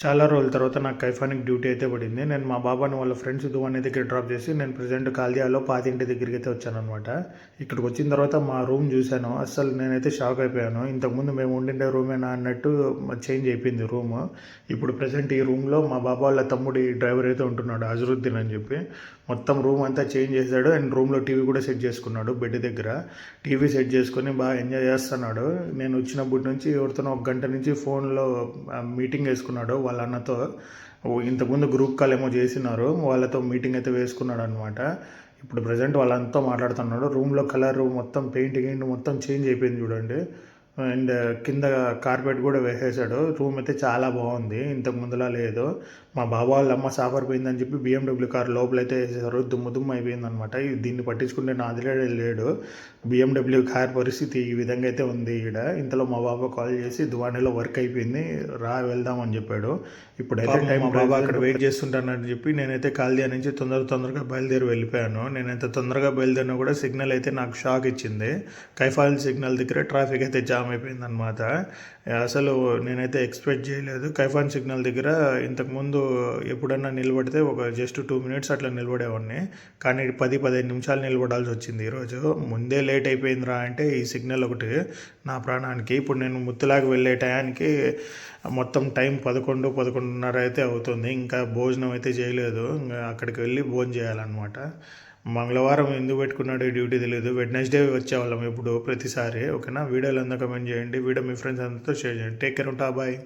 చాలా రోజుల తర్వాత నాకు కైఫానిక్ డ్యూటీ అయితే పడింది. నేను మా బాబాని వాళ్ళ ఫ్రెండ్స్ దువ్వాని దగ్గర డ్రాప్ చేసి నేను ప్రెజెంట్ కాల్దియాలో పాతింటి దగ్గరికి అయితే వచ్చాననమాట. ఇక్కడికి వచ్చిన తర్వాత మా రూమ్ చూశాను. అస్సలు నేనైతే షాక్ అయిపోయాను. ఇంతకుముందు మేము ఉండిండే రూమేనా అన్నట్టు చేంజ్ అయిపోయింది రూము. ఇప్పుడు ప్రెజెంట్ ఈ రూమ్లో మా బాబా వాళ్ళ తమ్ముడి డ్రైవర్ అయితే ఉంటున్నాడు, అజరుద్దీన్ అని చెప్పి. మొత్తం రూమ్ అంతా చేంజ్ చేశాడు అండ్ రూమ్లో టీవీ కూడా సెట్ చేసుకున్నాడు. బెడ్ దగ్గర టీవీ సెట్ చేసుకొని బాగా ఎంజాయ్ చేస్తున్నాడు. నేను వచ్చినప్పటి నుంచి ఎవరితోనో ఒక గంట నుంచి ఫోన్లో మీటింగ్ వేసుకున్నాడు వాళ్ళ అన్నతో. ఇంతకుముందు గ్రూప్ కాల్ ఏమో చేసినారు, వాళ్ళతో మీటింగ్ అయితే వేసుకున్నాడు అనమాట. ఇప్పుడు ప్రజెంట్ వాళ్ళంతా మాట్లాడుతున్నాడు. రూమ్లో కలర్ మొత్తం పెయింట్ మొత్తం చేంజ్ అయిపోయింది చూడండి. అండ్ కింద కార్పెట్ కూడా వేసేసాడు. రూమ్ అయితే చాలా బాగుంది, ఇంతకు ముందులా లేదు. మా బాబా వాళ్ళ అమ్మ సాఫర్ పోయిందని చెప్పి BMW కార్ లోపలైతే వేసేసారు. దుమ్ము దుమ్ము అయిపోయిందనమాట. దీన్ని పట్టించుకుంటే నాదిలే లేడు. BMW కార్ పరిస్థితి ఈ విధంగా అయితే ఉంది ఈడ. ఇంతలో మా బాబా కాల్ చేసి దువాణిలో వర్క్ అయిపోయింది, రా వెళ్దామని చెప్పాడు. ఇప్పుడైతే టైం మా బాబా అక్కడ వెయిట్ చేస్తుంటానని చెప్పి నేనైతే కాల్దియా నుంచి తొందరగా బయలుదేరి వెళ్ళిపోయాను. నేనైతే తొందరగా బయలుదేరినా కూడా సిగ్నల్ అయితే నాకు షాక్ ఇచ్చింది. కైఫాల్ సిగ్నల్ దగ్గర ట్రాఫిక్ అయితే జామ్ అయిపోయిందనమాట. అసలు నేనైతే ఎక్స్పెక్ట్ చేయలేదు. కైఫాన్ సిగ్నల్ దగ్గర ఇంతకుముందు ఎప్పుడన్నా నిలబడితే ఒక జస్ట్ 2 మినిట్స్ అట్లా నిలబడేవాడిని, కానీ 10-15 నిమిషాలు నిలబడాల్సి వచ్చింది ఈరోజు. ముందే లేట్ అయిపోయిందిరా అంటే ఈ సిగ్నల్ ఒకటి నా ప్రాణానికి. ఇప్పుడు నేను ముత్తులాగా వెళ్ళే టయానికి మొత్తం టైం 11-11:30 అయితే అవుతుంది. ఇంకా భోజనం అయితే చేయలేదు, ఇంకా అక్కడికి వెళ్ళి భోజనం చేయాలన్నమాట. మంగళవారం ఎందుకు పెట్టుకున్నాడో డ్యూటీ తెలియదు. వెడ్నెస్డే వచ్చేవాళ్ళం ఎప్పుడు ప్రతిసారి. ఓకేనా, వీడియోలు అందరూ కమెంట్ చేయండి, వీడియో మీ ఫ్రెండ్స్ అందరితో షేర్ చేయండి. టేక్ కేర్, ఉంటా, బాయ్.